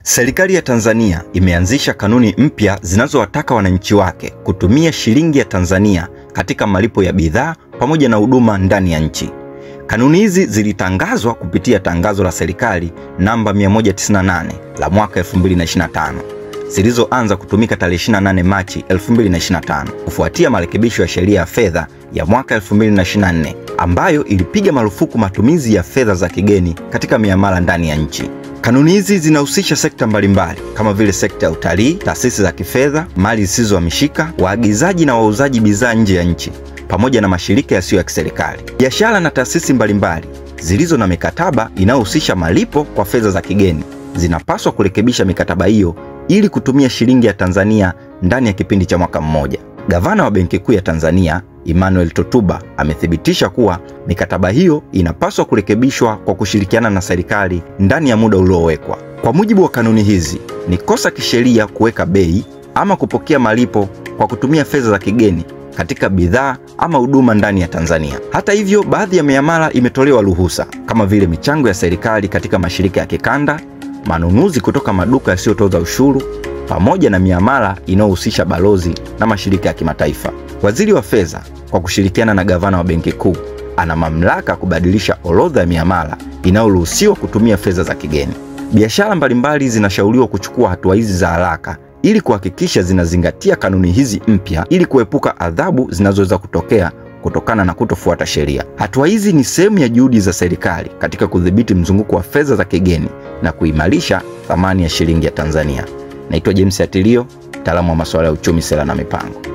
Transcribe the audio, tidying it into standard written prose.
Serikali ya Tanzania imeanzisha kanuni mpya zinazowataka wananchi wake kutumia shilingi ya Tanzania katika malipo ya bidhaa pamoja na huduma ndani ya nchi. Kanuni hizi zilitangazwa kupitia tangazo la serikali namba 198 la mwaka 2025, zilizoanza kutumika tarehe 28 Machi 2025 kufuatia marekebisho ya sheria ya fedha ya mwaka 2024 ambayo ilipiga marufuku matumizi ya fedha za kigeni katika miamala ndani ya nchi. Kanuni hizi zinahusisha sekta mbalimbali kama vile sekta ya utalii, taasisi za kifedha, mali zisizohamishika, waagizaji na wauzaji bidhaa nje ya nchi, pamoja na mashirika yasiyo ya kiserikali. Biashara na taasisi mbalimbali zilizo na mikataba inayohusisha malipo kwa fedha za kigeni zinapaswa kurekebisha mikataba hiyo ili kutumia shilingi ya Tanzania ndani ya kipindi cha mwaka mmoja. Gavana wa Benki Kuu ya Tanzania, Emmanuel Tutuba, amethibitisha kuwa mikataba hiyo inapaswa kurekebishwa kwa kushirikiana na serikali ndani ya muda uliowekwa. Kwa mujibu wa kanuni hizi, ni kosa kisheria kuweka bei ama kupokea malipo kwa kutumia fedha za kigeni katika bidhaa ama huduma ndani ya Tanzania. Hata hivyo, baadhi ya miamala imetolewa ruhusa kama vile michango ya serikali katika mashirika ya kikanda, manunuzi kutoka maduka yasiyotoza ushuru, pamoja na miamala inayohusisha balozi na mashirika ya kimataifa. Waziri wa Fedha kwa kushirikiana na gavana wa Benki Kuu ana mamlaka kubadilisha orodha ya miamala inayoruhusiwa kutumia fedha za kigeni. Biashara mbalimbali zinashauriwa kuchukua hatua hizi za haraka ili kuhakikisha zinazingatia kanuni hizi mpya ili kuepuka adhabu zinazoweza kutokea kutokana na kutofuata sheria. Hatua hizi ni sehemu ya juhudi za serikali katika kudhibiti mzunguko wa fedha za kigeni na kuimarisha thamani ya shilingi ya Tanzania. Naitwa James Atilio, mtaalamu wa masuala ya uchumi, sera na mipango.